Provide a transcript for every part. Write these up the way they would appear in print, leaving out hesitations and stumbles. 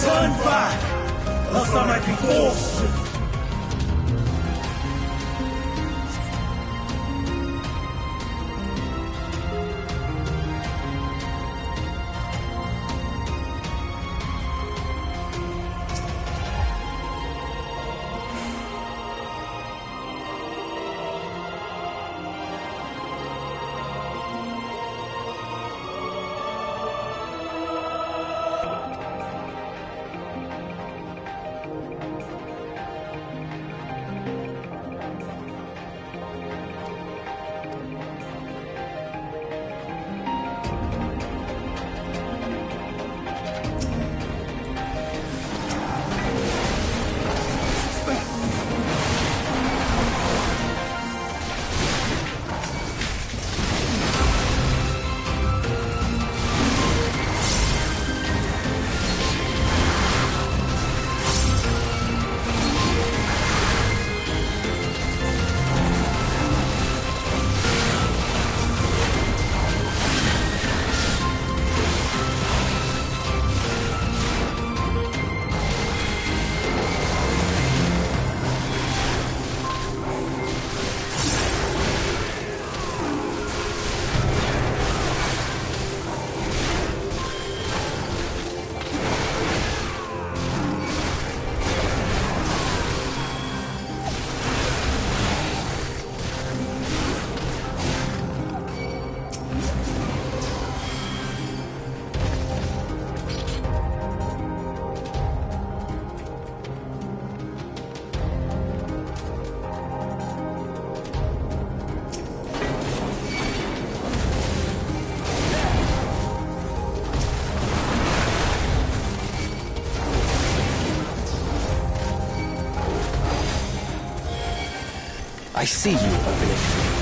Turn back, else I might be forced to. I see you, Opening.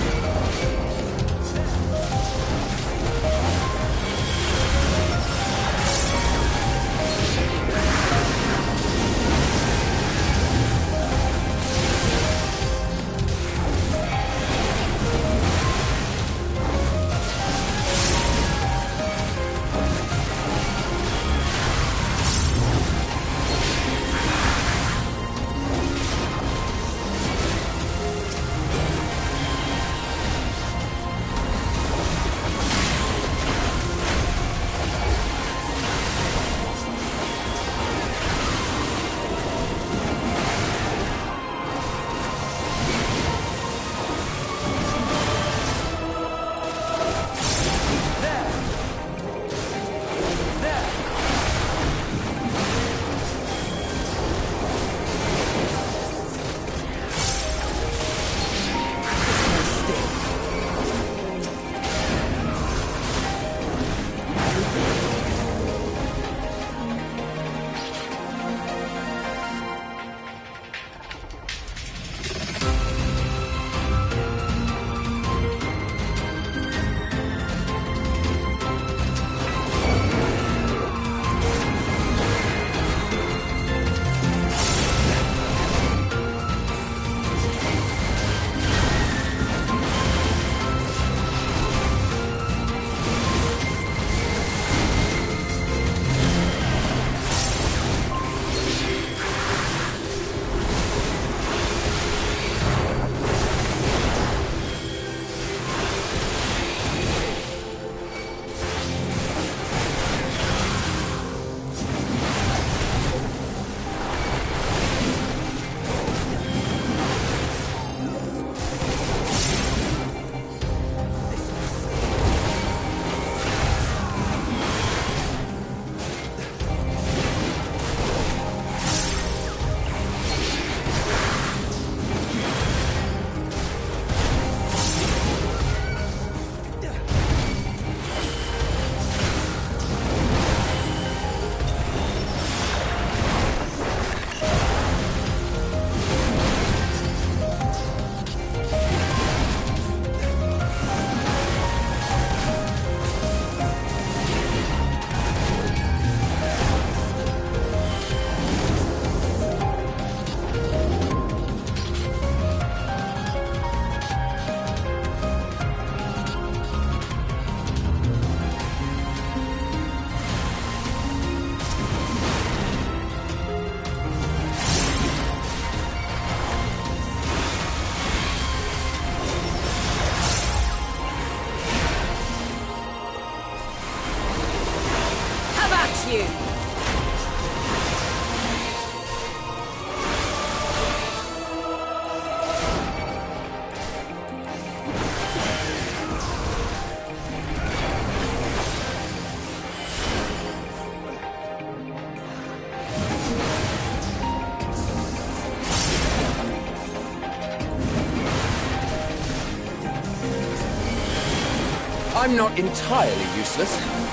you! I'm not entirely useless.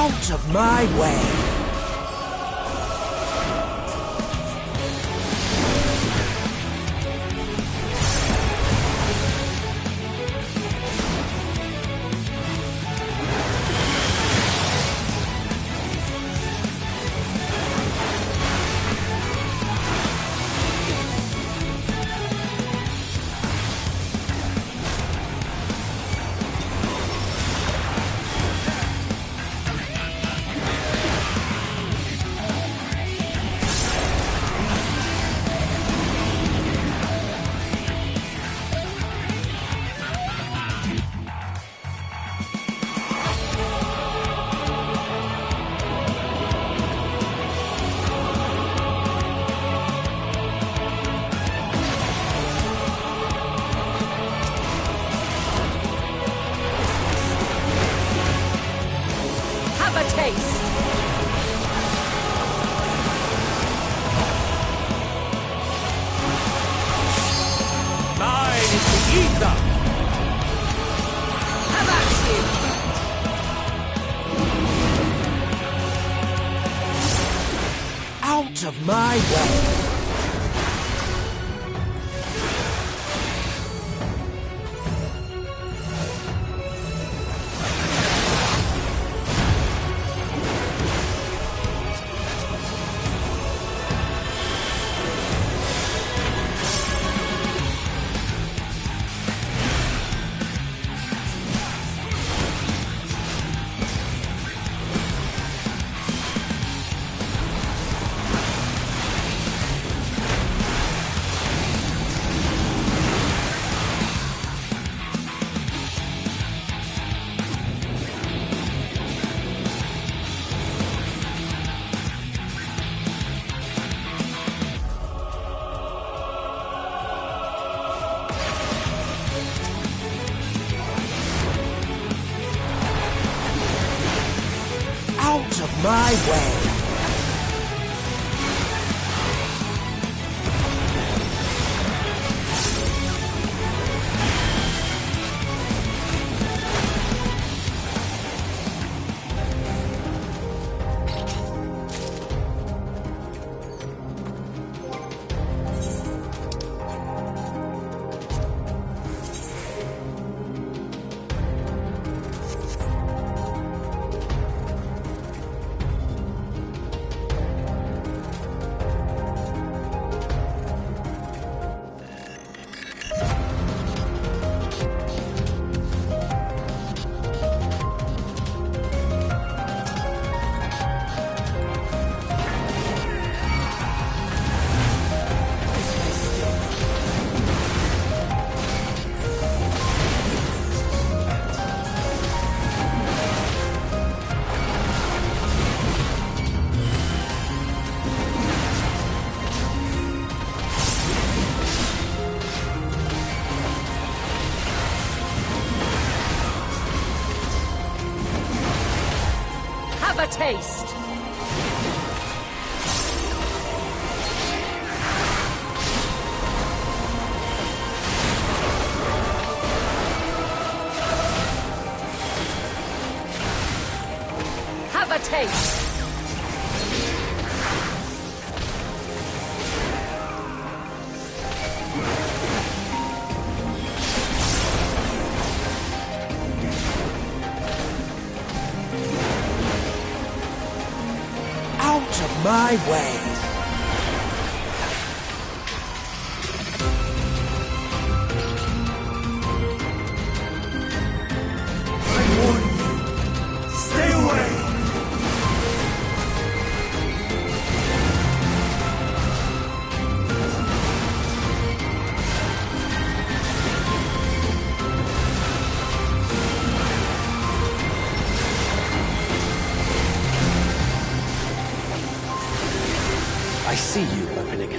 Out of my way! Out of my way! Out of my way! Have a taste! Have a taste! Out of my way. I warn you. Stay away. I see you opening.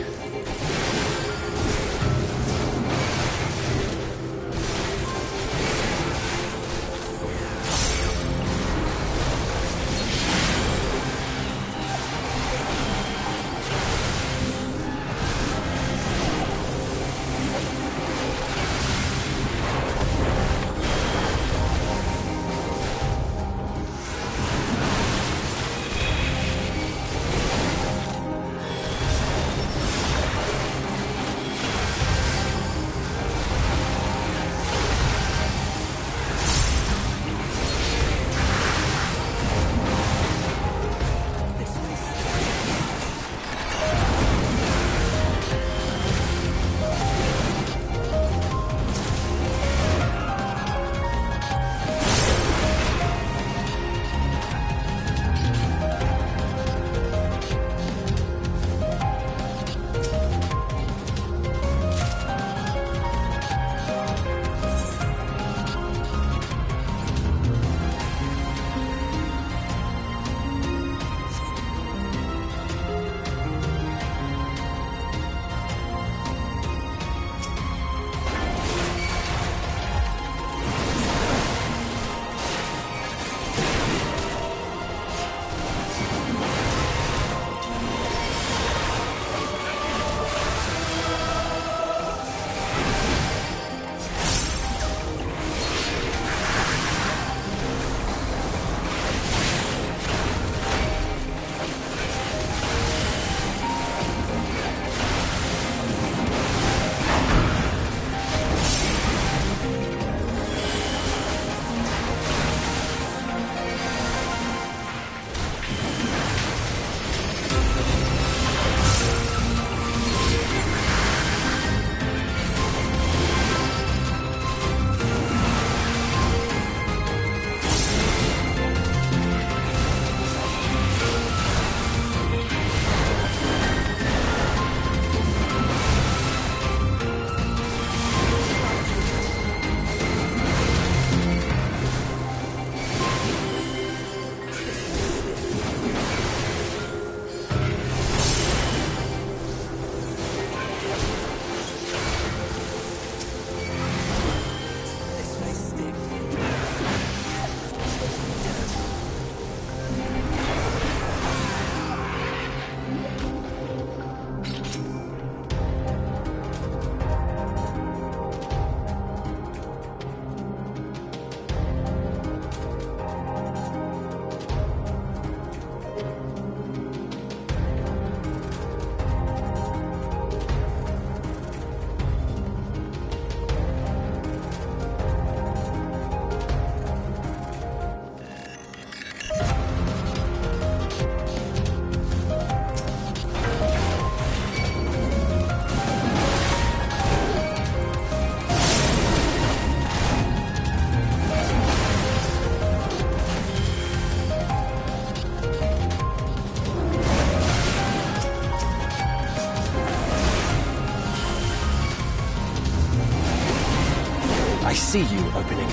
I see you opening.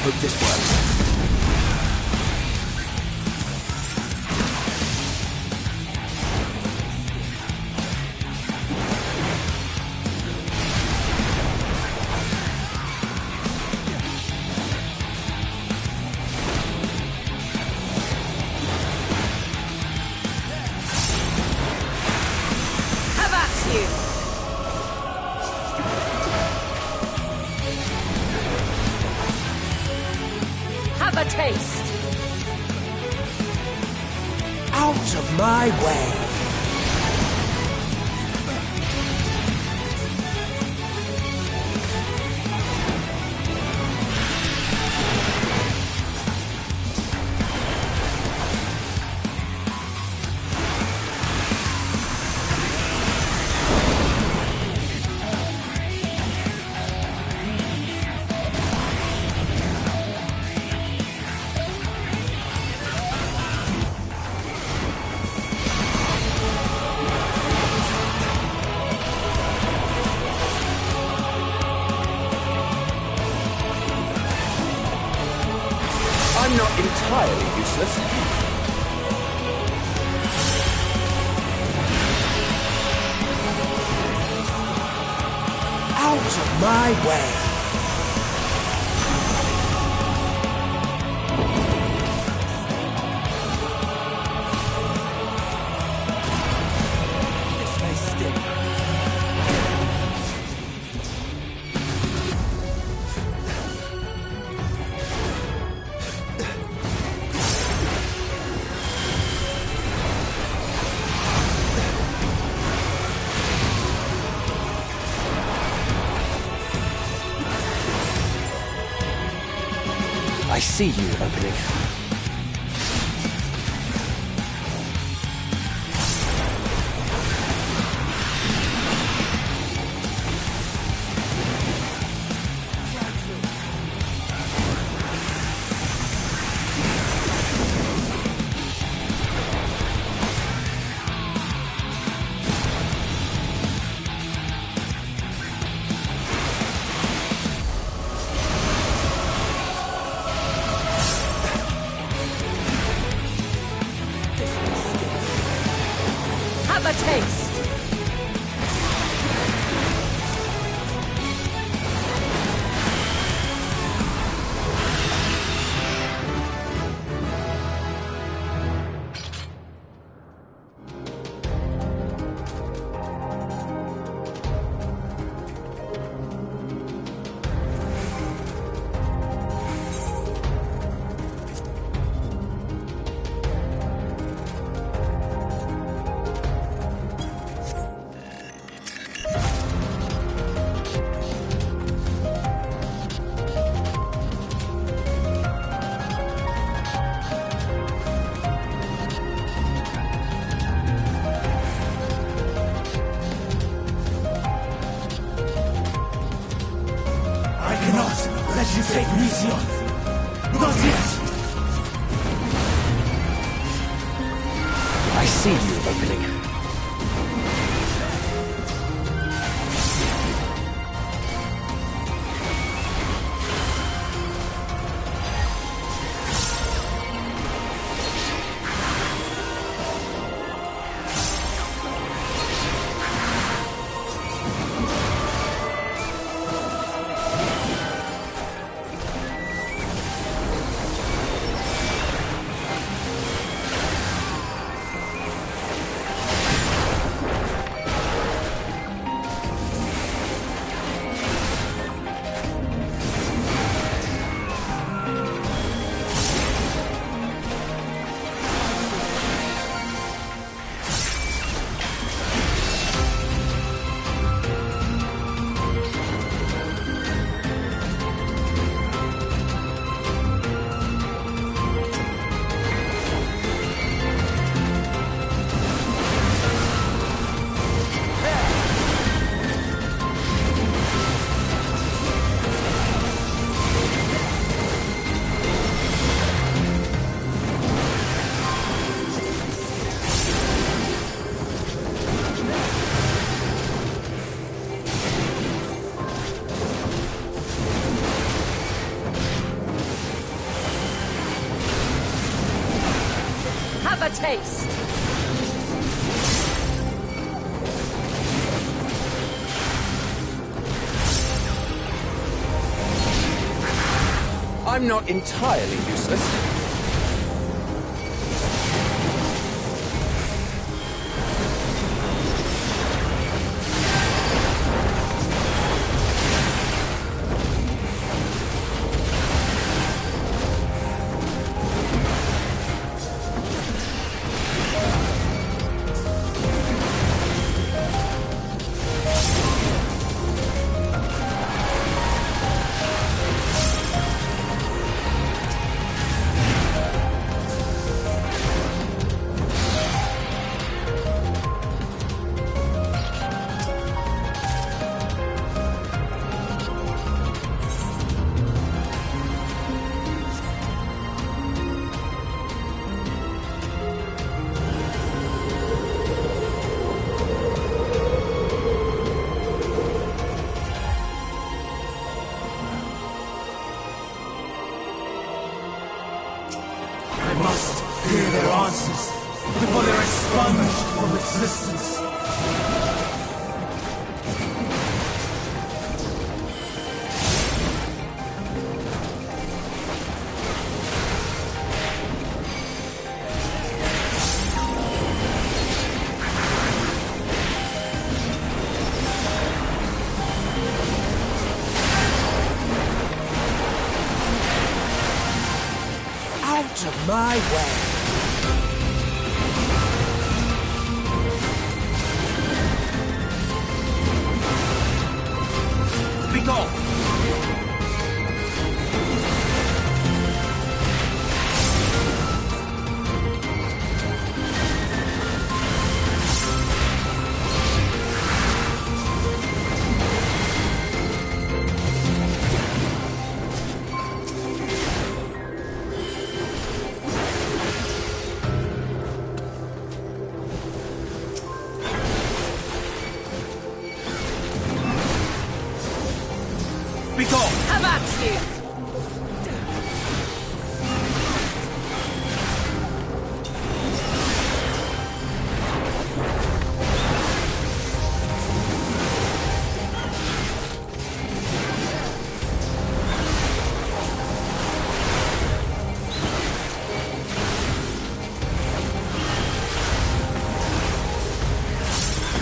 hope this works. Have a taste. Out of my way. I'm not entirely useless. Out of my way. This may sting. I see you opening. Have a taste. Let you take me easy on. Not yet. I see you opening. a taste! I'm not entirely useless. I must hear their answers before they're expunged from existence. Out of my way. Be gone! Be gone! Have at you!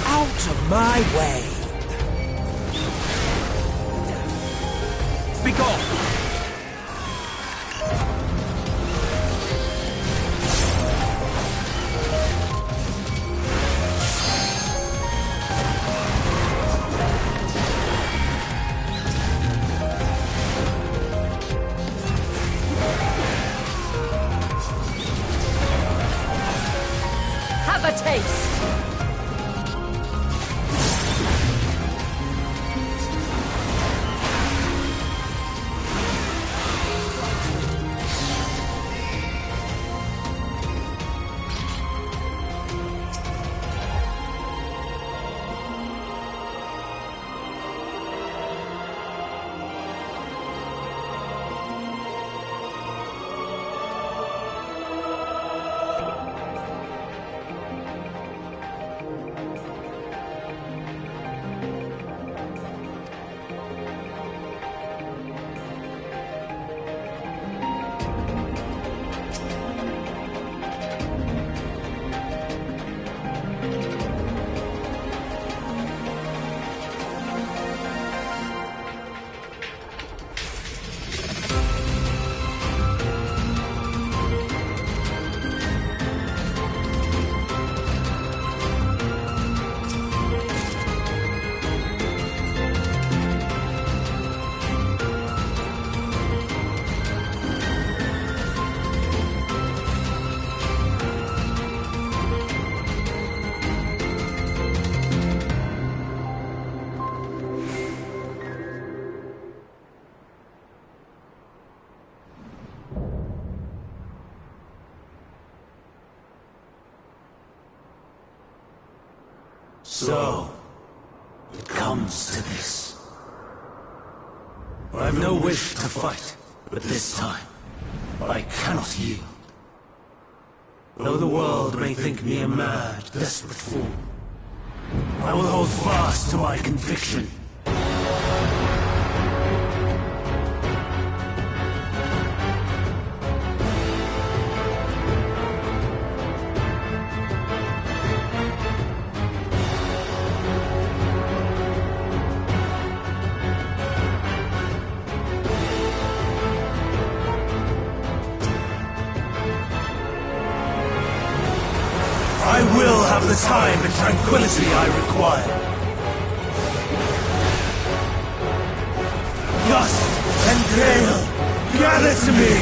Out of my way. Be gone! Have a taste! So, it comes to this. I have no wish to fight, but this time, I cannot yield. Though the world may think me a mad, desperate fool, I will hold fast to my conviction. I will have the time and tranquility I require. Gust and gale, gather to me!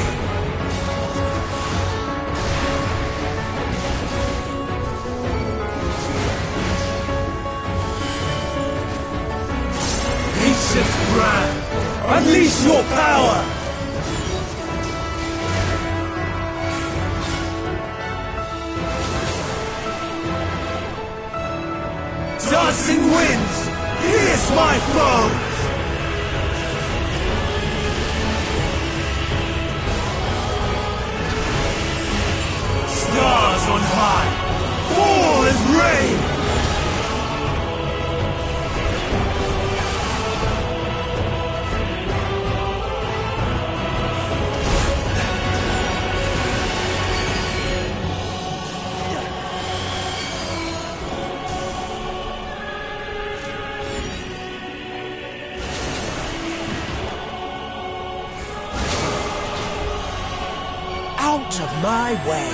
Ancient brand, unleash your power! Dancing winds, pierce my bones! Stars on high, fall as rain! Out of my way!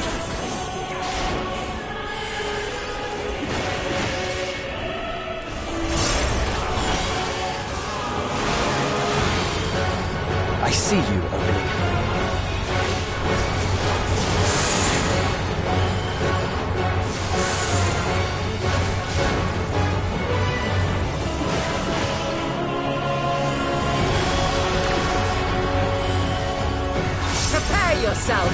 I see you opening. Prepare yourself!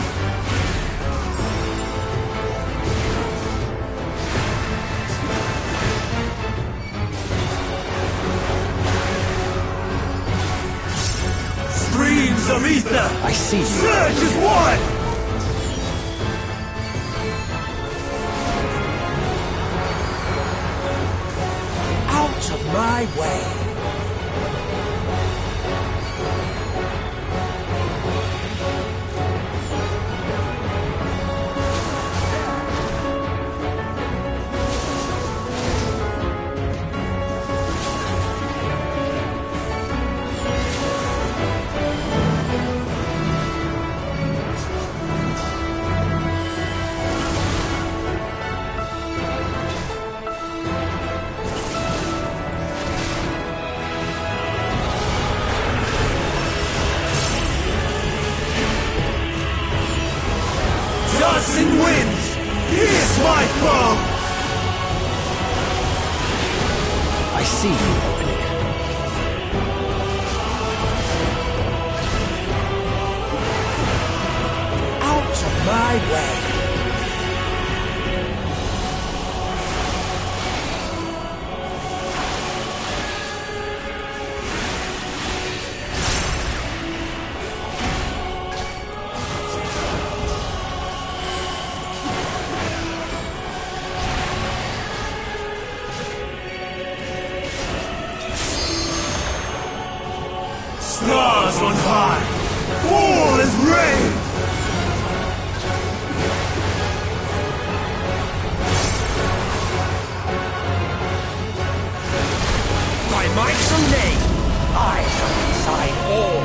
Streams of ether! I see you. Surge as one! Out of my way! Dancing winds, pierce my bow! I see you opening. Out of my way! Stars on high, fall as rain! By might and name, I shall decide all.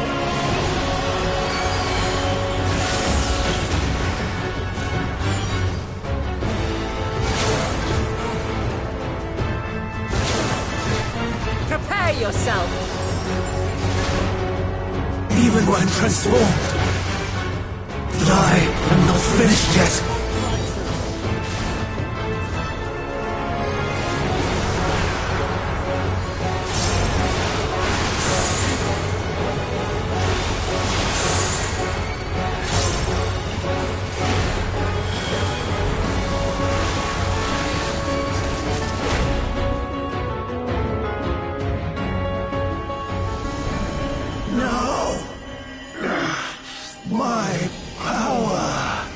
Prepare yourself! Even when transformed, but I am not finished yet. No! My power!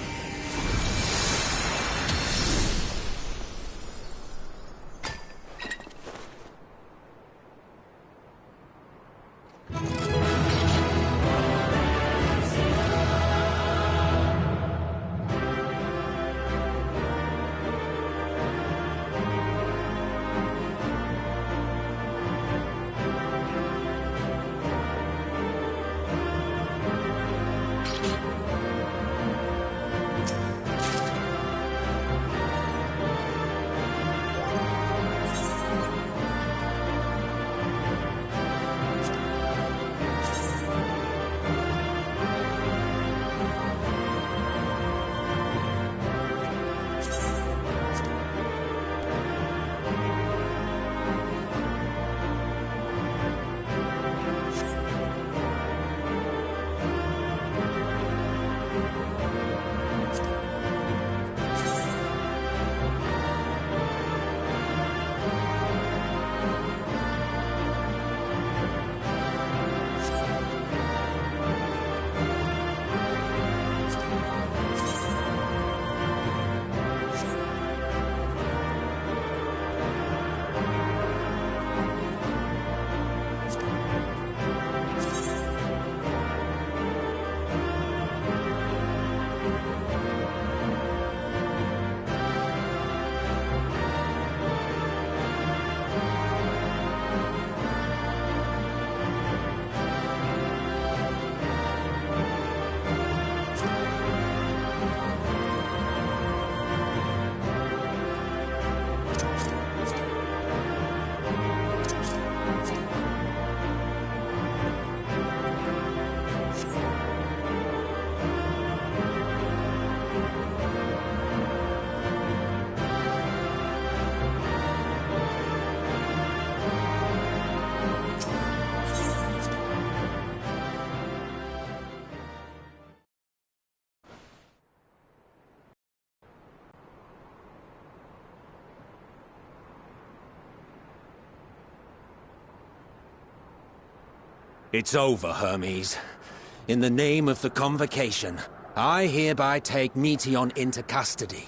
It's over, Hermes. In the name of the Convocation, I hereby take Meteion into custody.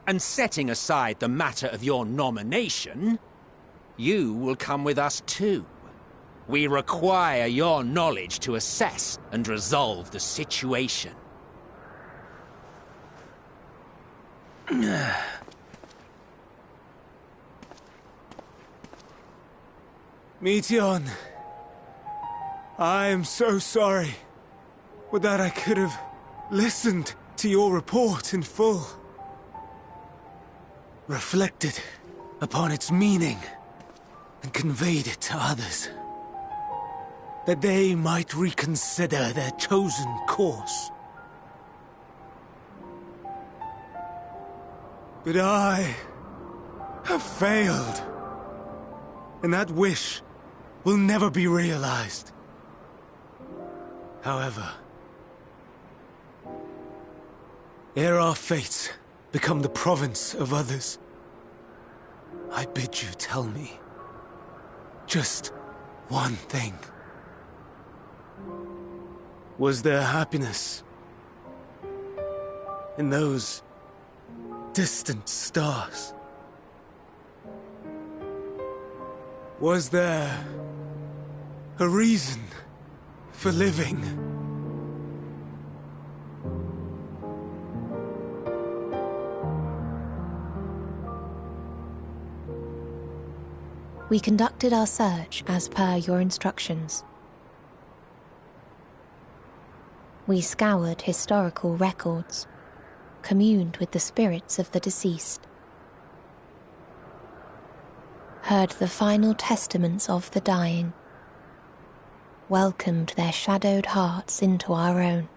And setting aside the matter of your nomination, you will come with us too. We require your knowledge to assess and resolve the situation. Meteion, I am so sorry. Would that I could have listened to your report in full. Reflected upon its meaning and conveyed it to others. That they might reconsider their chosen course. But I have failed. And that wish will never be realized. However, ere our fates become the province of others, I bid you tell me just one thing. Was there happiness in those distant stars? Was there a reason for living? We conducted our search as per your instructions. We scoured historical records, communed with the spirits of the deceased, heard the final testaments of the dying, welcomed their shadowed hearts into our own.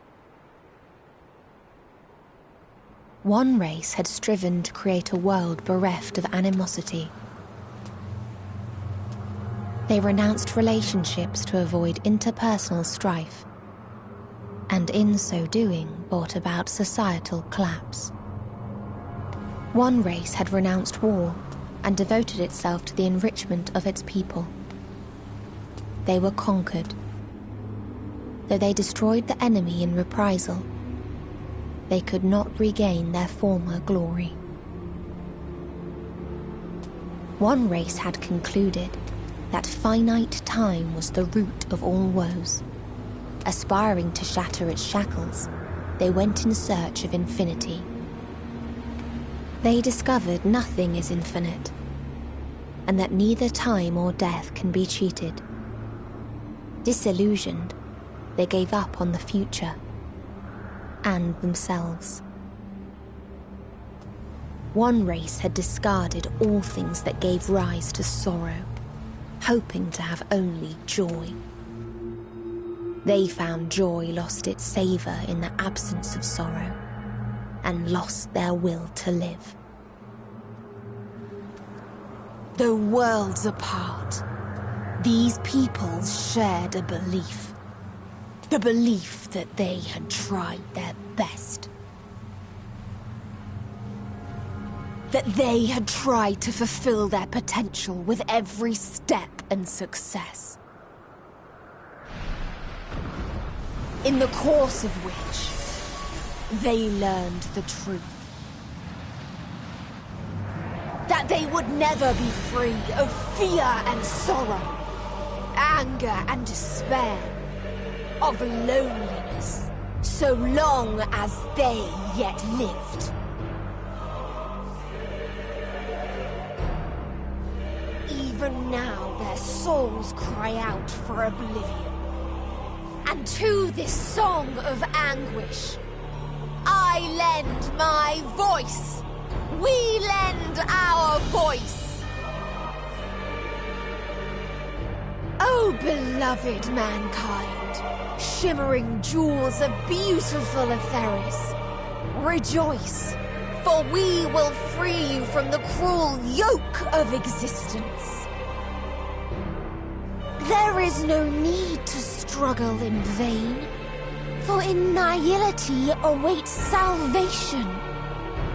One race had striven to create a world bereft of animosity. They renounced relationships to avoid interpersonal strife, and in so doing brought about societal collapse. One race had renounced war and devoted itself to the enrichment of its people. They were conquered. Though they destroyed the enemy in reprisal, they could not regain their former glory. One race had concluded that finite time was the root of all woes. Aspiring to shatter its shackles, they went in search of infinity. They discovered nothing is infinite, and that neither time or death can be cheated. Disillusioned, they gave up on the future and themselves. One race had discarded all things that gave rise to sorrow, hoping to have only joy. They found joy lost its savor in the absence of sorrow, and lost their will to live. Though worlds apart, these peoples shared a belief. The belief that they had tried their best. That they had tried to fulfill their potential with every step and success. In the course of which, they learned the truth. That they would never be free of fear and sorrow, anger and despair, of loneliness, so long as they yet lived. Even now their souls cry out for oblivion. And to this song of anguish, I lend my voice. We lend our voice. Oh, beloved mankind, shimmering jewels of beautiful Etheris, rejoice, for we will free you from the cruel yoke of existence. There is no need to struggle in vain, for in nihility awaits salvation.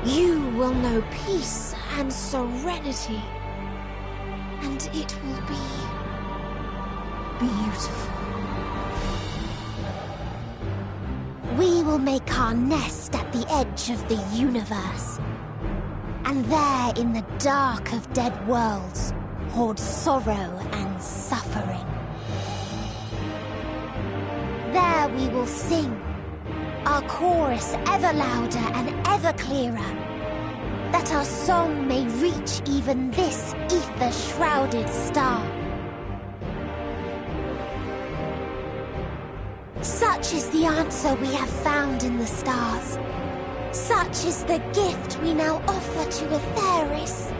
You will know peace and serenity, and it will be beautiful. We will make our nest at the edge of the universe. And there, in the dark of dead worlds, hoard sorrow and suffering. There we will sing, our chorus ever louder and ever clearer, that our song may reach even this ether-shrouded star. Such is the answer we have found in the stars. Such is the gift we now offer to Etheris.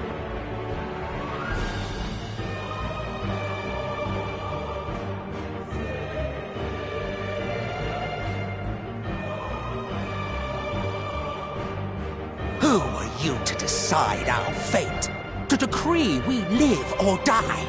Who are you to decide our fate? To decree we live or die?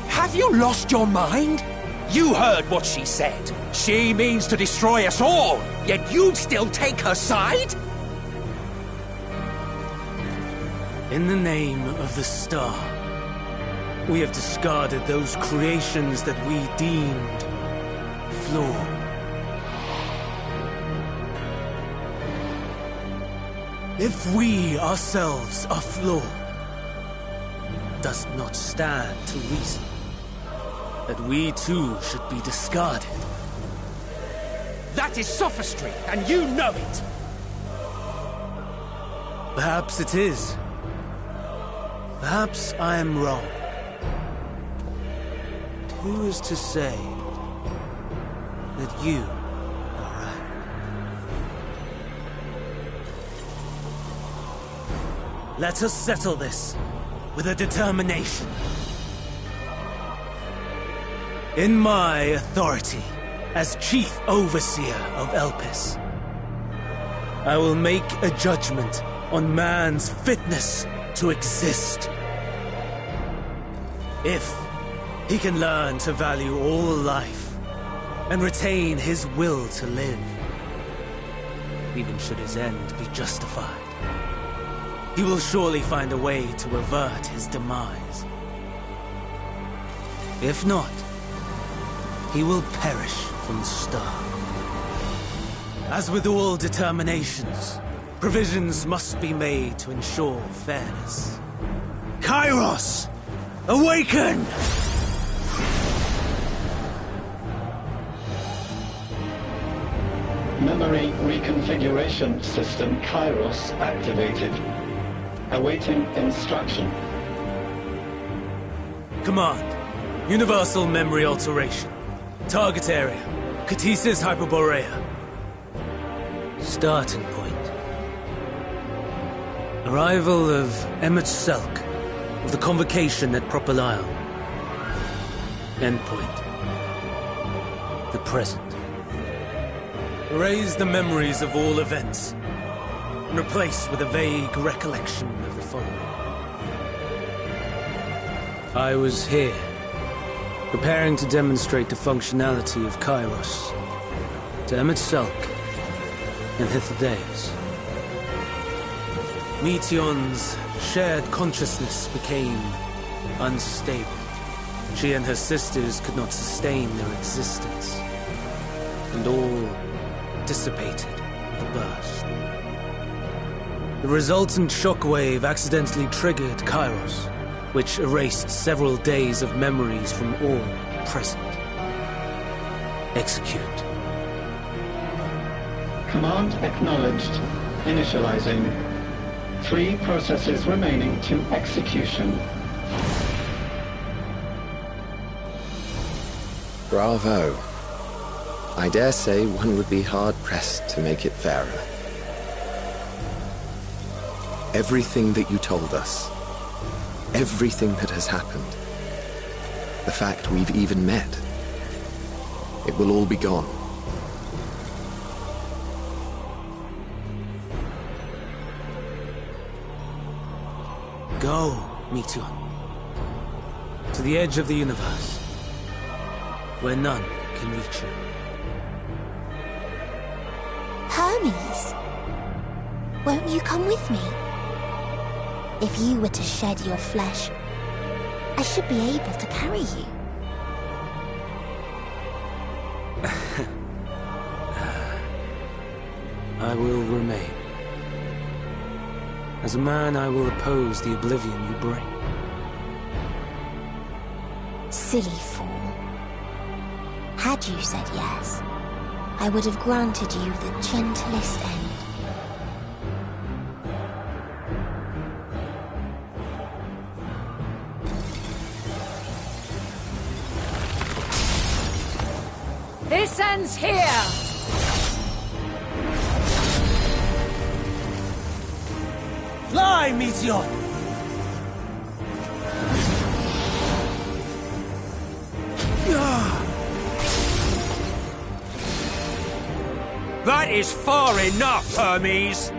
Have you lost your mind? You heard what she said. She means to destroy us all, yet you'd still take her side? In the name of the star, we have discarded those creations that we deemed flawed. If we ourselves are flawed, does it not stand to reason that we too should be discarded? That is sophistry, and you know it! Perhaps it is. Perhaps I am wrong. But who is to say that you are right? Let us settle this with a determination. In my authority as Chief Overseer of Elpis, I will make a judgment on man's fitness to exist. If he can learn to value all life and retain his will to live, even should his end be justified, he will surely find a way to avert his demise. If not, he will perish from the start. As with all determinations, provisions must be made to ensure fairness. Kairos! Awaken! Memory reconfiguration system Kairos activated. Awaiting instruction. Command. Universal memory alteration. Target area. Catesis Hyperborea. Starting point. Arrival of Emmet Selk of the Convocation at Propylion. Endpoint. The present. Erase the memories of all events and replace with a vague recollection of the following. I was here, preparing to demonstrate the functionality of Kairos to Emmet Selk and Hythlodaeus. Meteon's shared consciousness became unstable. She and her sisters could not sustain their existence, and all dissipated with a burst. The resultant shockwave accidentally triggered Kairos, which erased several days of memories from all present. Execute. Command acknowledged. Initializing. 3 processes remaining to execution. Bravo. I dare say one would be hard-pressed to make it fairer. Everything that you told us, everything that has happened, the fact we've even met, it will all be gone. Go, Meteon. To the edge of the universe. where none can reach her. Hermes, won't you come with me? If you were to shed your flesh, I should be able to carry you. I will remain. As a man, I will oppose the oblivion you bring. Silly fool. Had you said yes, I would have granted you the gentlest end. This ends here! Fly, Meteor! That is far enough, Hermes!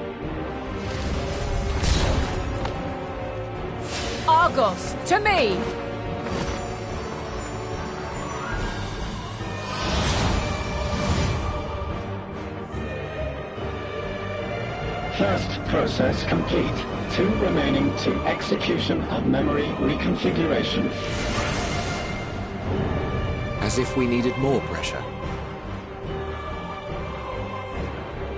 Argos, to me! First process complete. 2 remaining to execution of memory reconfiguration. As if we needed more pressure.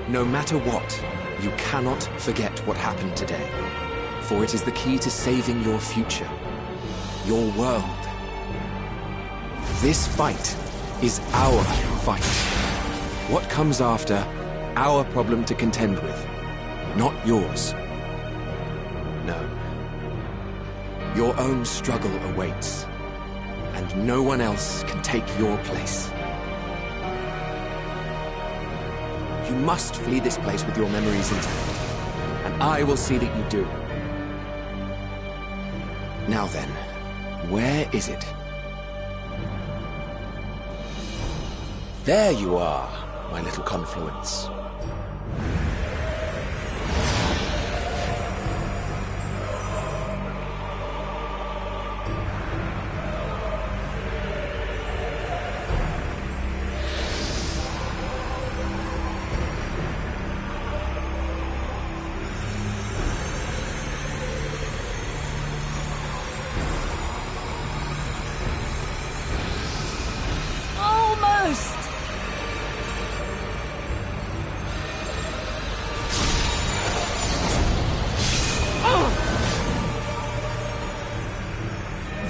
No matter what, you cannot forget what happened today. For it is the key to saving your future. Your world. This fight is our fight. What comes after, our problem to contend with. Not yours. No. Your own struggle awaits. And no one else can take your place. You must flee this place with your memories intact. And I will see that you do. Now then, where is it? There you are, my little confluence.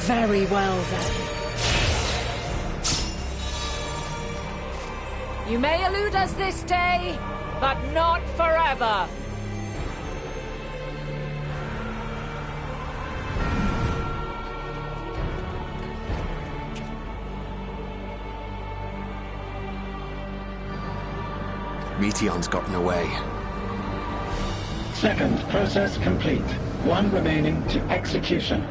Very well, then. You may elude us this day, but not forever. Meteon's gotten away. Second process complete. 1 remaining to execution.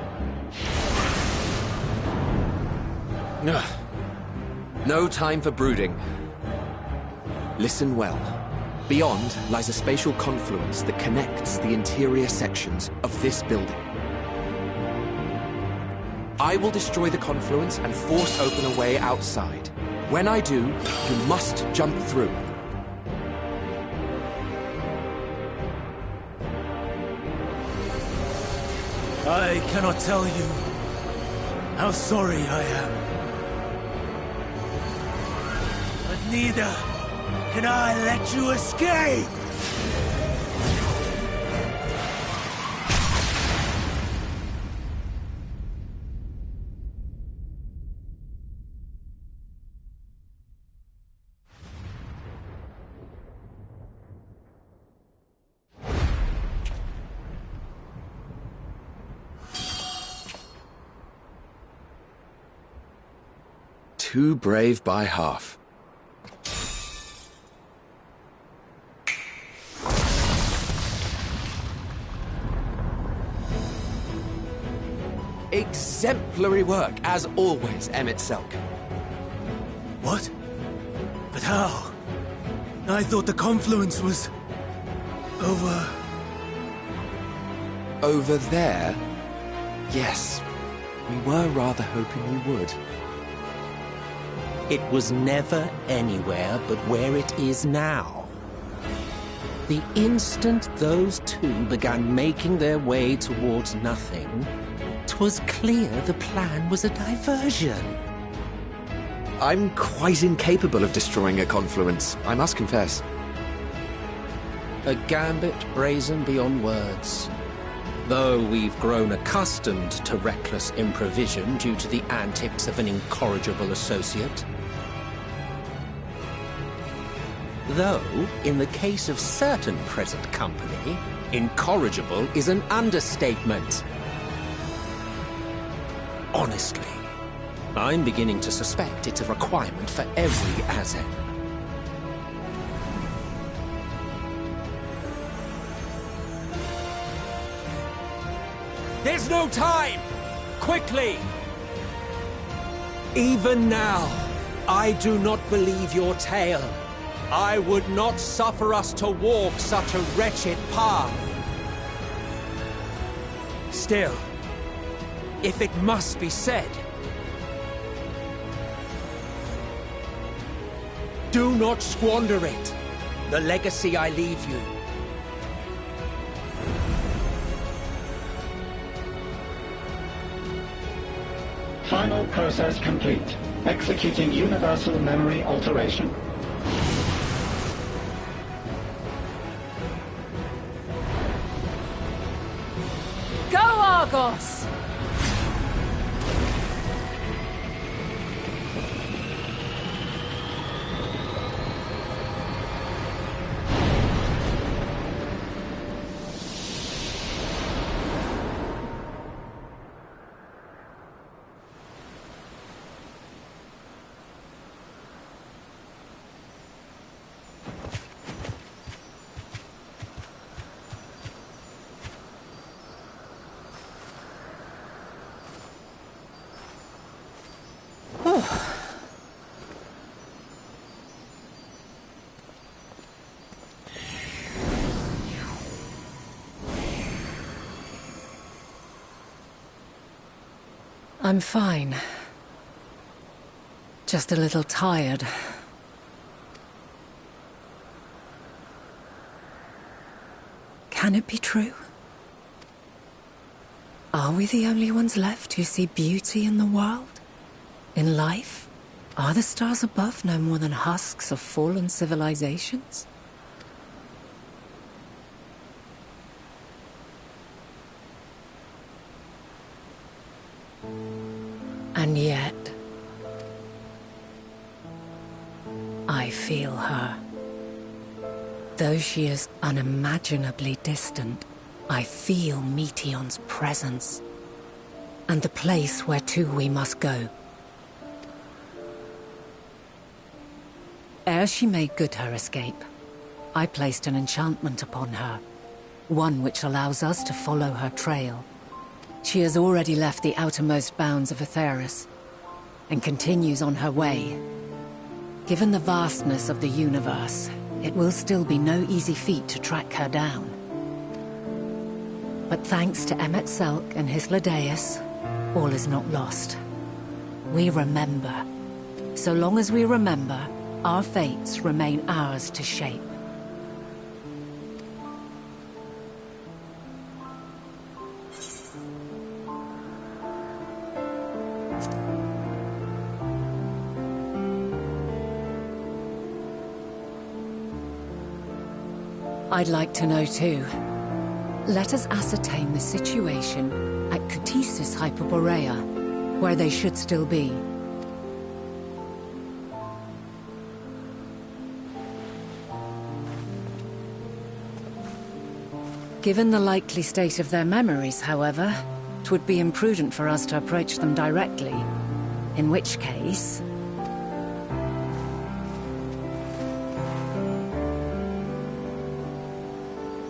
No time for brooding. Listen well. Beyond lies a spatial confluence that connects the interior sections of this building. I will destroy the confluence and force open a way outside. When I do, you must jump through. I cannot tell you how sorry I am. But neither can I let you escape! Too brave by half. Exemplary work, as always, Emmett Selk. What? But how? I thought the confluence was... over... Over there? Yes. We were rather hoping you would. It was never anywhere but where it is now. The instant those two began making their way towards nothing, 'twas clear the plan was a diversion. I'm quite incapable of destroying a confluence, I must confess. A gambit brazen beyond words. Though we've grown accustomed to reckless improvision due to the antics of an incorrigible associate. Though, in the case of certain present company, incorrigible is an understatement. Honestly, I'm beginning to suspect it's a requirement for every Azen. There's no time! Quickly! Even now, I do not believe your tale. I would not suffer us to walk such a wretched path. Still, if it must be said, do not squander it. The legacy I leave you. Final process complete. Executing universal memory alteration. Go, Argos! I'm fine. Just a little tired. Can it be true? Are we the only ones left who see beauty in the world? In life? Are the stars above no more than husks of fallen civilizations? And yet, I feel her. Though she is unimaginably distant, I feel Meteion's presence, and the place where to we must go. Ere she made good her escape, I placed an enchantment upon her, one which allows us to follow her trail. She has already left the outermost bounds of Aetheris, and continues on her way. Given the vastness of the universe, it will still be no easy feat to track her down. But thanks to Emet-Selch and Hythlodaeus, all is not lost. We remember. So long as we remember, our fates remain ours to shape. I'd like to know too. Let us ascertain the situation at Ctesis Hyperborea, where they should still be. Given the likely state of their memories, however, it would be imprudent for us to approach them directly. In which case...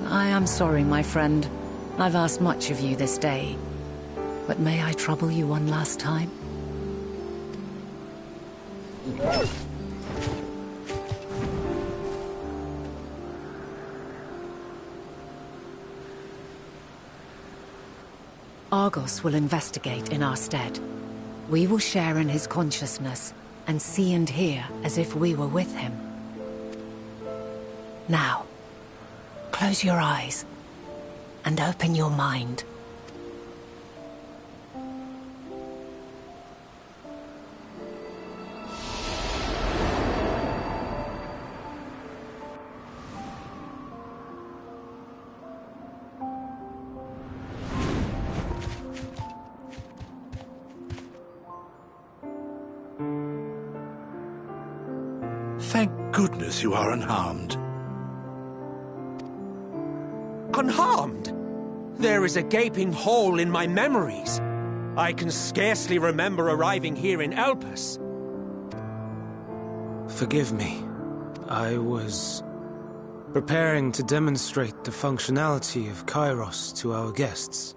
I am sorry, my friend. I've asked much of you this day. But may I trouble you one last time? Argos will investigate in our stead. We will share in his consciousness, and see and hear as if we were with him. Now, close your eyes and open your mind. Thank goodness you are unharmed. Unharmed? There is a gaping hole in my memories. I can scarcely remember arriving here in Elpis. Forgive me. I was preparing to demonstrate the functionality of Kairos to our guests.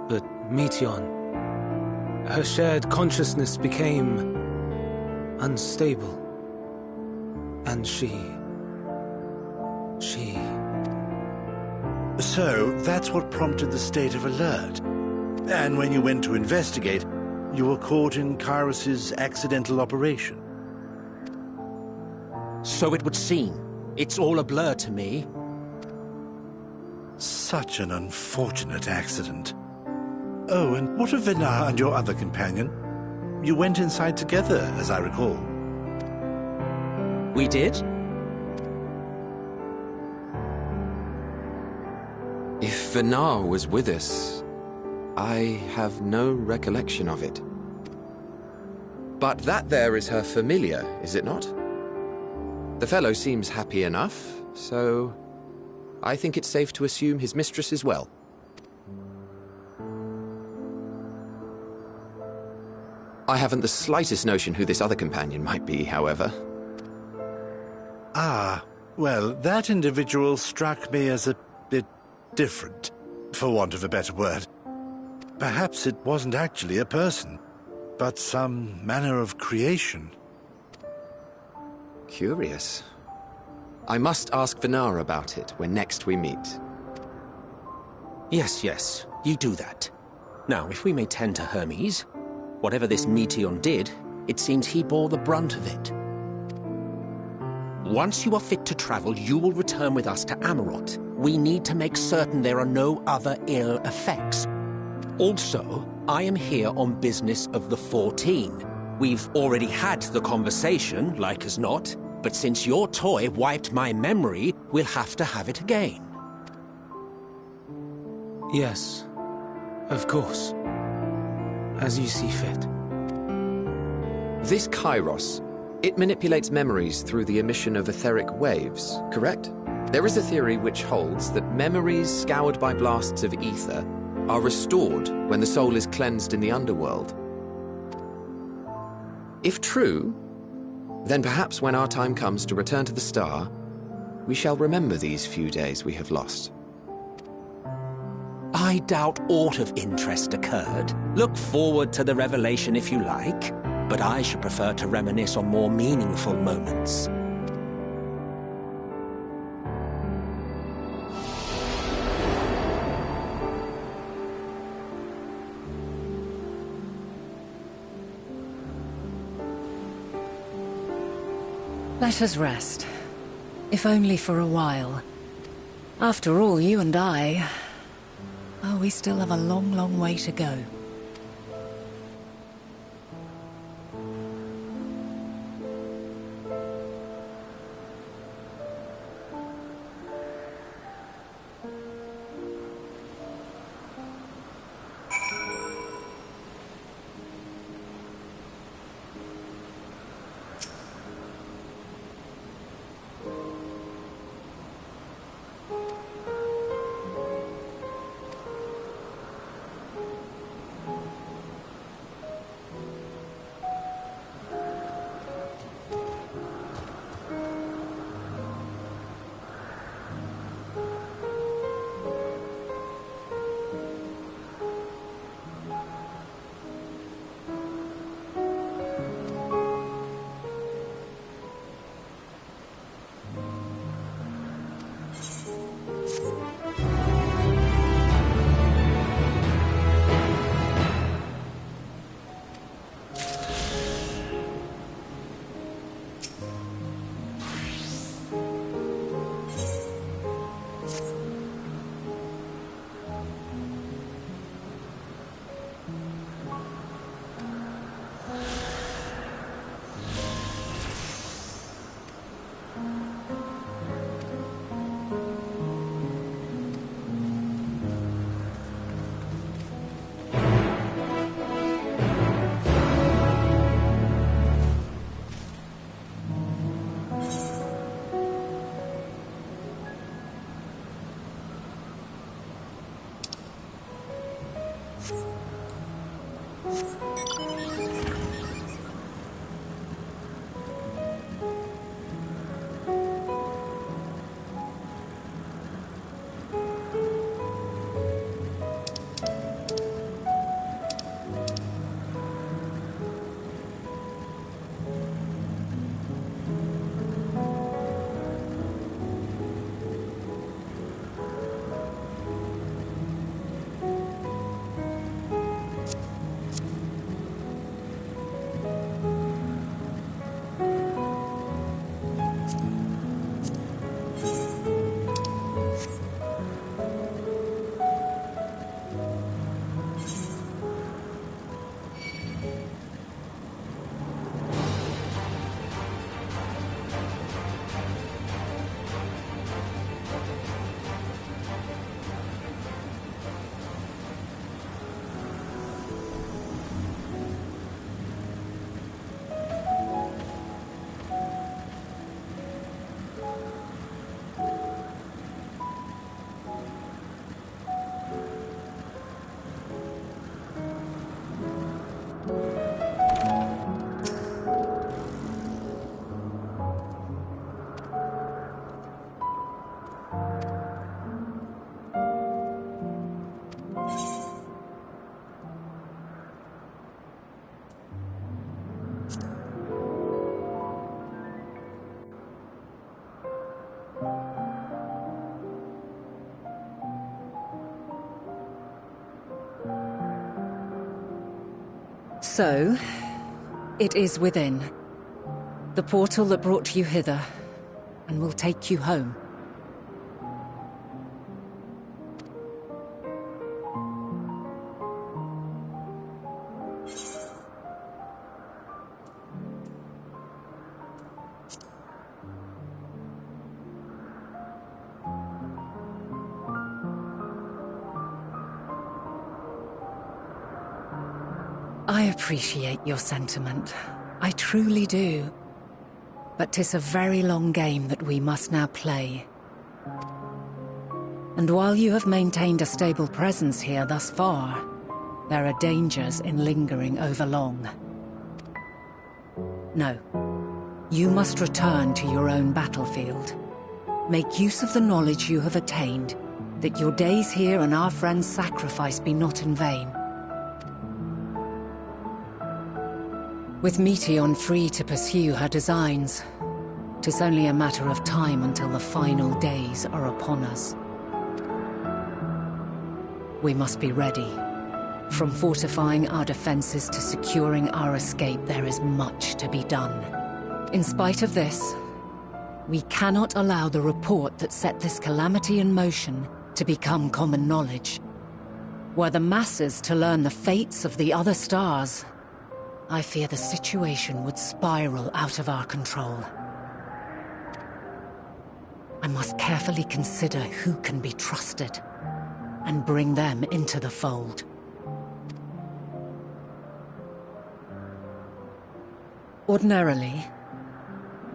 But Meteion, her shared consciousness became unstable. And she... So, that's what prompted the state of alert. And when you went to investigate, you were caught in Kairos's accidental operation. So it would seem. It's all a blur to me. Such an unfortunate accident. Oh, and what of Venar and your other companion? You went inside together, as I recall. We did? If Venar was with us, I have no recollection of it. But that there is her familiar, is it not? The fellow seems happy enough, so I think it's safe to assume his mistress is well. I haven't the slightest notion who this other companion might be, however. Ah, well, that individual struck me as a bit different, for want of a better word. Perhaps it wasn't actually a person, but some manner of creation. Curious. I must ask Venar about it when next we meet. Yes, you do that. Now, if we may tend to Hermes, whatever this Meteion did, it seems he bore the brunt of it. Once you are fit to travel, you will return with us to Amarot. We need to make certain there are no other ill effects. Also, I am here on business of the 14. We've already had the conversation, like as not, but since your toy wiped my memory, we'll have to have it again. Yes, of course. As you see fit. This Kairos, it manipulates memories through the emission of etheric waves, correct? There is a theory which holds that memories scoured by blasts of ether are restored when the soul is cleansed in the underworld. If true, then perhaps when our time comes to return to the star, we shall remember these few days we have lost. I doubt aught of interest occurred. Look forward to the revelation if you like, but I should prefer to reminisce on more meaningful moments. Let us rest. If only for a while. After all, you and I... Oh, we still have a long, long way to go. So, it is within. The portal that brought you hither, and will take you home. I appreciate your sentiment. I truly do. But 'tis a very long game that we must now play. And while you have maintained a stable presence here thus far, there are dangers in lingering over long. No. You must return to your own battlefield. Make use of the knowledge you have attained, that your days here and our friend's sacrifice be not in vain. With Meteion free to pursue her designs, 'tis only a matter of time until the final days are upon us. We must be ready. From fortifying our defenses to securing our escape, there is much to be done. In spite of this, we cannot allow the report that set this calamity in motion to become common knowledge. Were the masses to learn the fates of the other stars, I fear the situation would spiral out of our control. I must carefully consider who can be trusted, and bring them into the fold. Ordinarily,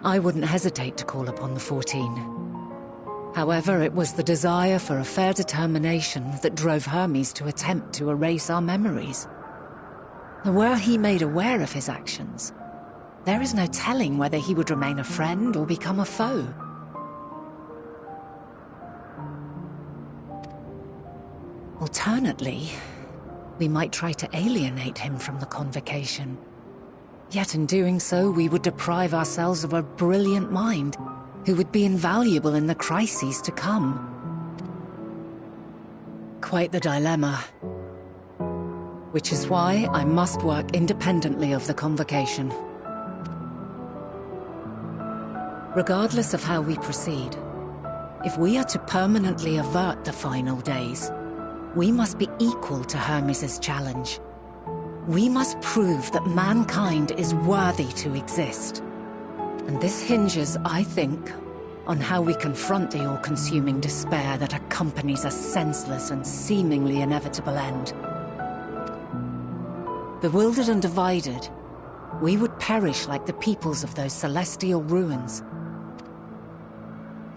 I wouldn't hesitate to call upon the 14. However, it was the desire for a fair determination that drove Hermes to attempt to erase our memories. Were he made aware of his actions, there is no telling whether he would remain a friend or become a foe. Alternately, we might try to alienate him from the convocation. Yet in doing so, we would deprive ourselves of a brilliant mind who would be invaluable in the crises to come. Quite the dilemma. Which is why I must work independently of the convocation. Regardless of how we proceed, if we are to permanently avert the final days, we must be equal to Hermes' challenge. We must prove that mankind is worthy to exist. And this hinges, I think, on how we confront the all-consuming despair that accompanies a senseless and seemingly inevitable end. Bewildered and divided, we would perish like the peoples of those celestial ruins.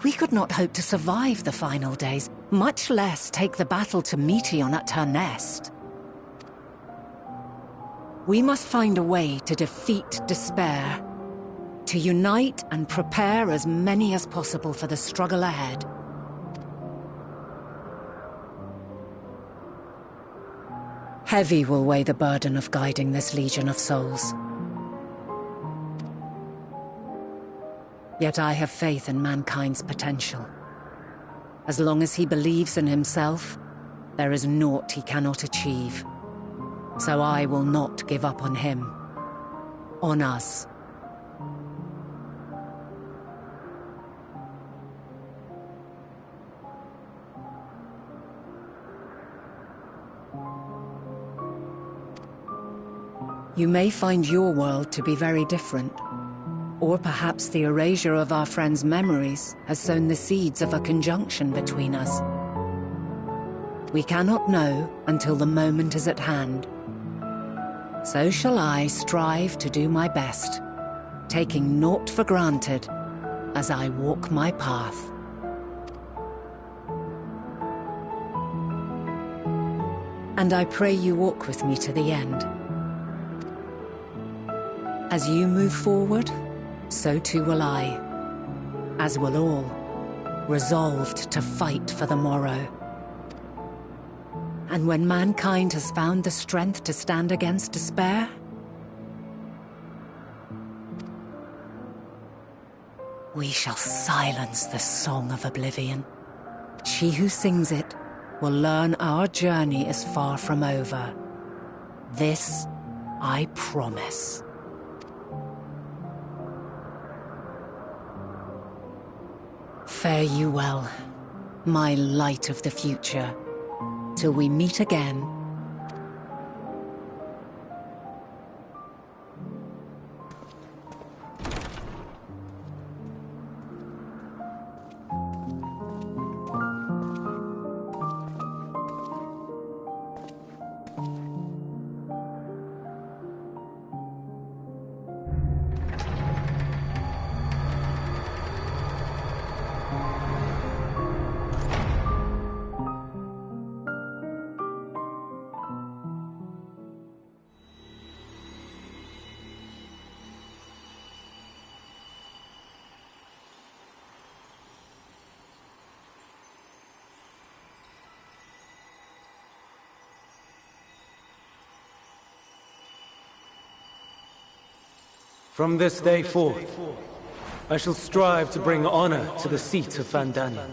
We could not hope to survive the final days, much less take the battle to Meteion at her nest. We must find a way to defeat despair, to unite and prepare as many as possible for the struggle ahead. Heavy will weigh the burden of guiding this legion of souls. Yet I have faith in mankind's potential. As long as he believes in himself, there is naught he cannot achieve. So I will not give up on him, on us. You may find your world to be very different. Or perhaps the erasure of our friends' memories has sown the seeds of a conjunction between us. We cannot know until the moment is at hand. So shall I strive to do my best, taking naught for granted as I walk my path. And I pray you walk with me to the end. As you move forward, so too will I, as will all, resolved to fight for the morrow. And when mankind has found the strength to stand against despair, we shall silence the song of oblivion. She who sings it will learn our journey is far from over. This I promise. Fare you well, my light of the future, till we meet again. From this day forth, I shall strive to bring honor to the seat of Vandania.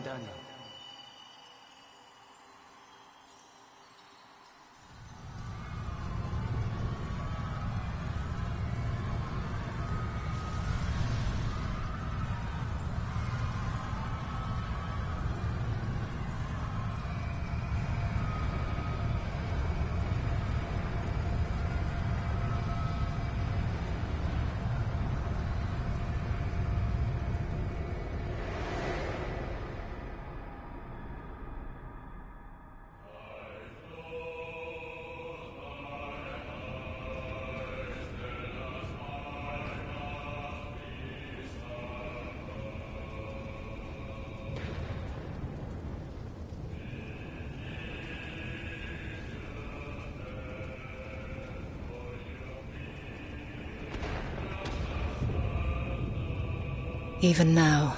Even now,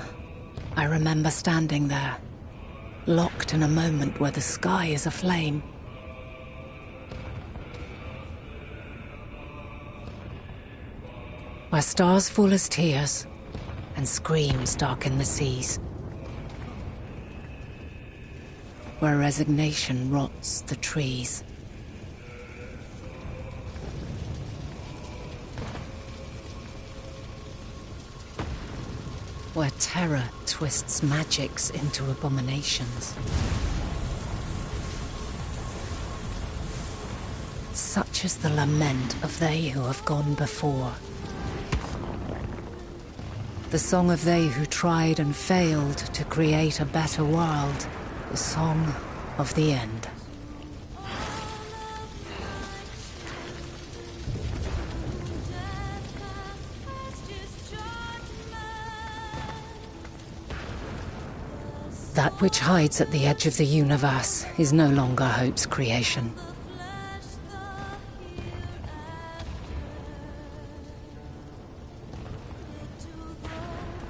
I remember standing there, locked in a moment where the sky is aflame. Where stars fall as tears, and screams darken the seas. Where resignation rots the trees. Where terror twists magics into abominations. Such is the lament of they who have gone before. The song of they who tried and failed to create a better world. The song of the end. That which hides at the edge of the universe is no longer hope's creation.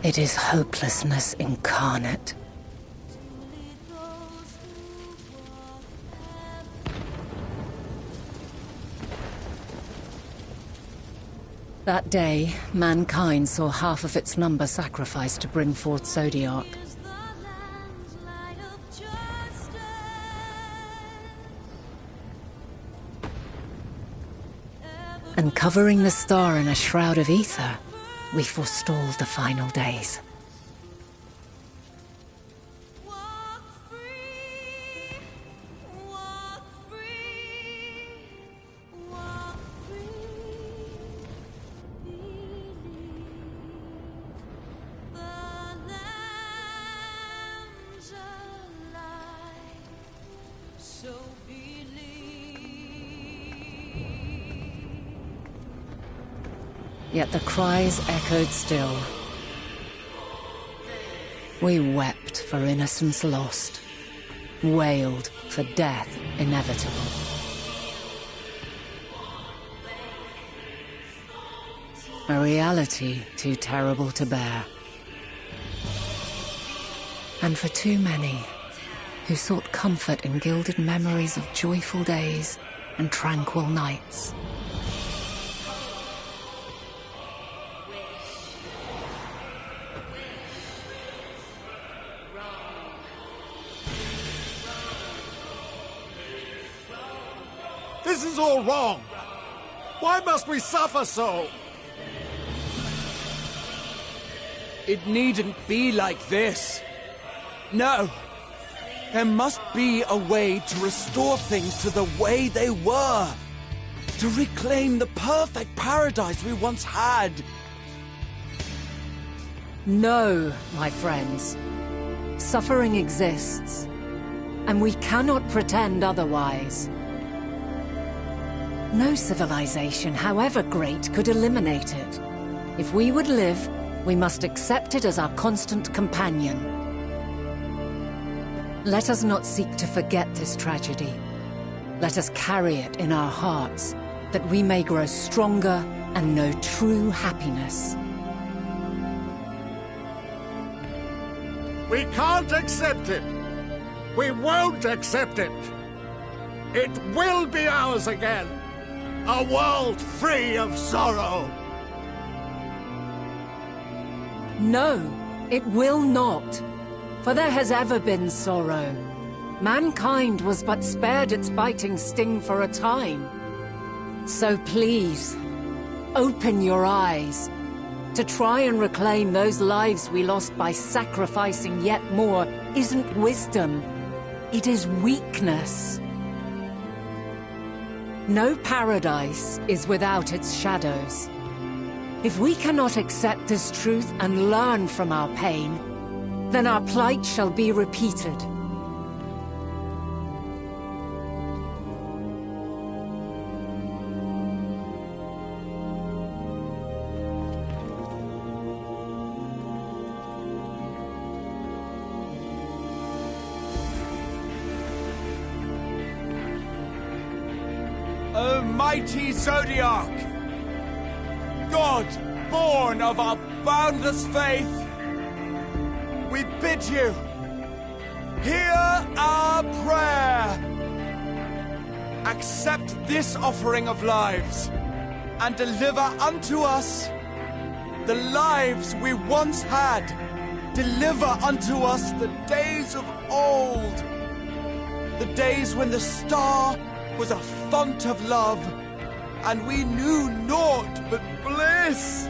It is hopelessness incarnate. That day, mankind saw half of its number sacrificed to bring forth Zodiark. And covering the star in a shroud of ether, we forestalled the final days. Yet the cries echoed still. We wept for innocence lost, wailed for death inevitable. A reality too terrible to bear. And for too many who sought comfort in gilded memories of joyful days and tranquil nights. This is all wrong! Why must we suffer so? It needn't be like this. No. There must be a way to restore things to the way they were. To reclaim the perfect paradise we once had. No, my friends. Suffering exists, and we cannot pretend otherwise. No civilization, however great, could eliminate it. If we would live, we must accept it as our constant companion. Let us not seek to forget this tragedy. Let us carry it in our hearts, that we may grow stronger and know true happiness. We can't accept it! We won't accept it! It will be ours again! A world free of sorrow! No, it will not. For there has ever been sorrow. Mankind was but spared its biting sting for a time. So please, open your eyes. To try and reclaim those lives we lost by sacrificing yet more isn't wisdom. It is weakness. No paradise is without its shadows. If we cannot accept this truth and learn from our pain, then our plight shall be repeated. O mighty Zodiark! God, born of our boundless faith, we bid you, hear our prayer. Accept this offering of lives, and deliver unto us the lives we once had. Deliver unto us the days of old, the days when the star was a font of love, and we knew naught but bliss.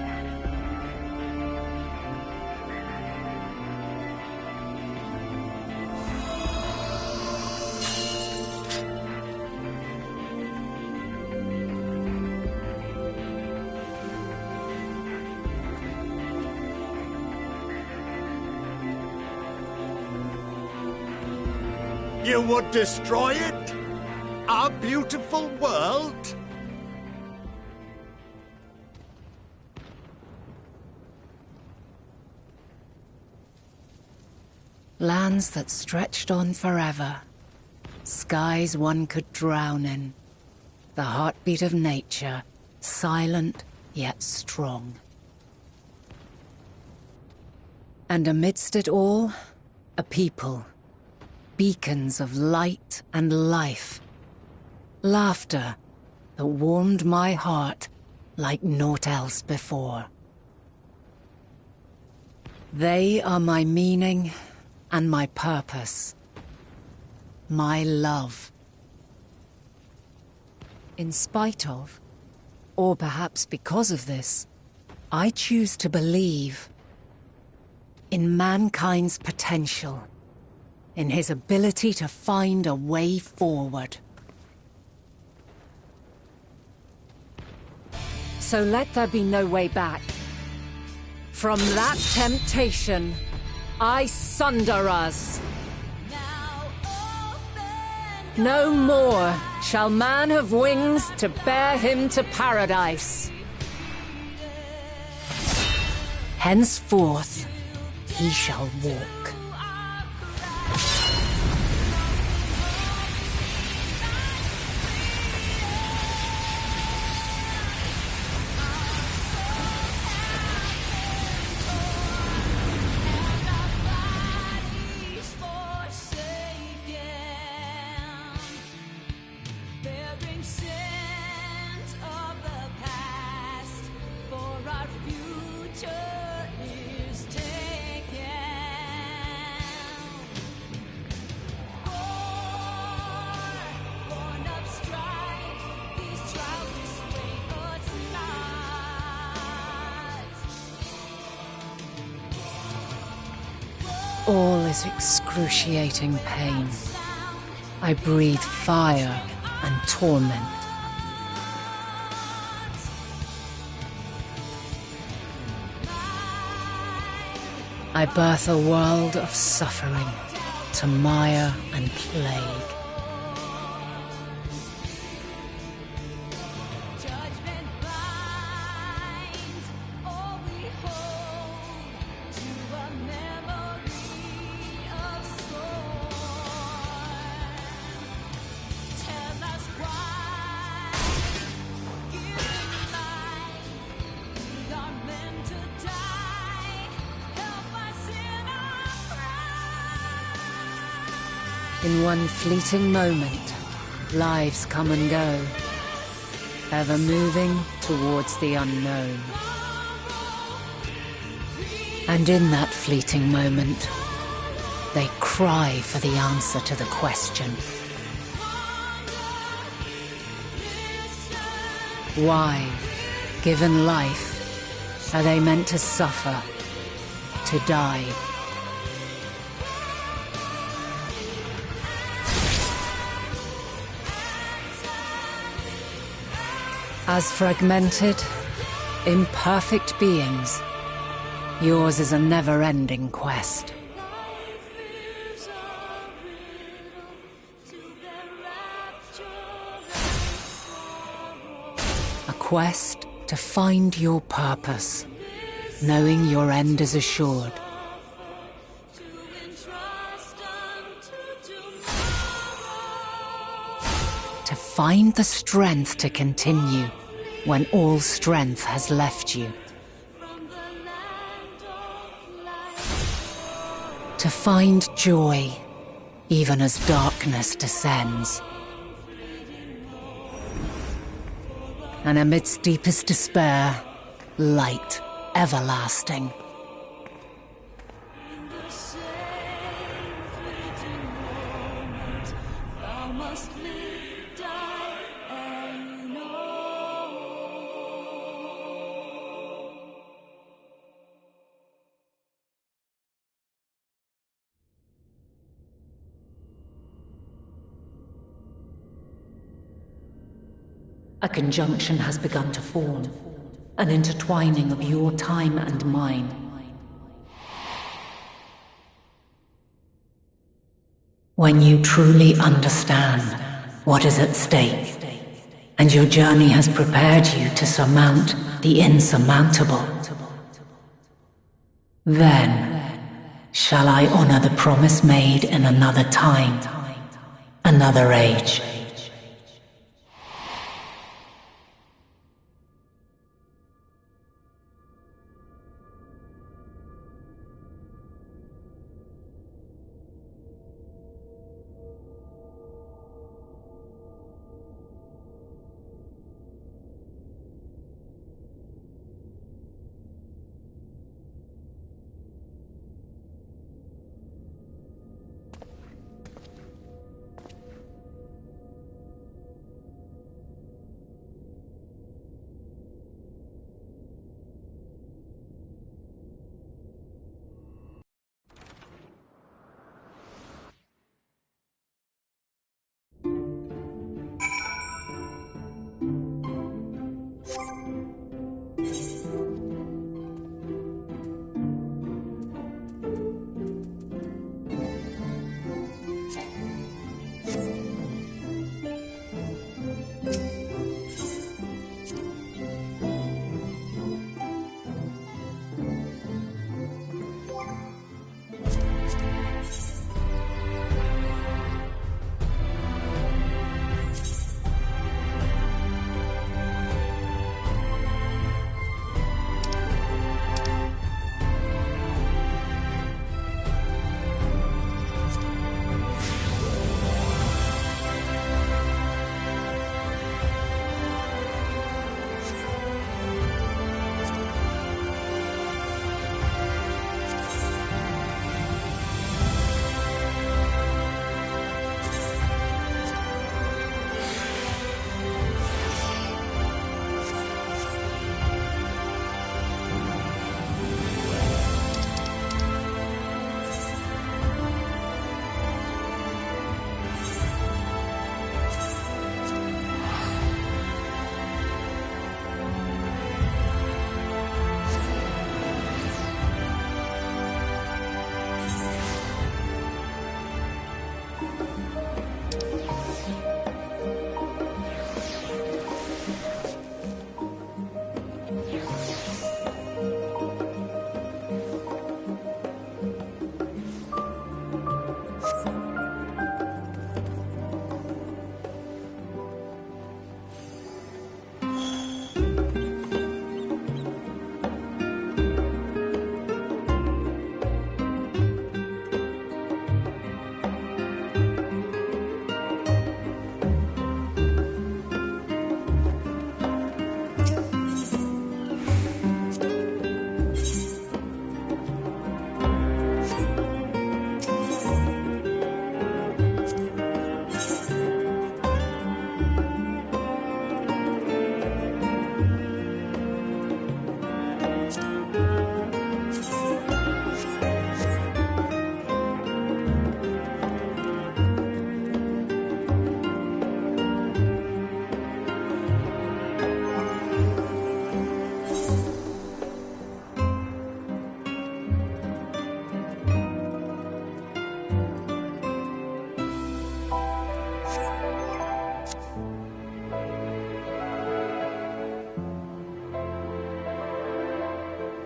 You would destroy it? Our beautiful world? Lands that stretched on forever. Skies one could drown in. The heartbeat of nature, silent yet strong. And amidst it all, a people. Beacons of light and life. Laughter that warmed my heart like naught else before. They are my meaning and my purpose. My love. In spite of, or perhaps because of this, I choose to believe in mankind's potential, in his ability to find a way forward. So let there be no way back. From that temptation, I sunder us. No more shall man have wings to bear him to paradise. Henceforth, he shall walk. All is excruciating pain. I breathe fire and torment. I birth a world of suffering to mire and plague. In one fleeting moment, lives come and go, ever moving towards the unknown. And in that fleeting moment, they cry for the answer to the question. Why, given life, are they meant to suffer, to die? As fragmented, imperfect beings, yours is a never-ending quest. A quest to find your purpose, knowing your end is assured. To find the strength to continue when all strength has left you. To find joy even as darkness descends. And amidst deepest despair, light everlasting. A conjunction has begun to form, an intertwining of your time and mine. When you truly understand what is at stake, and your journey has prepared you to surmount the insurmountable, then shall I honor the promise made in another time, another age.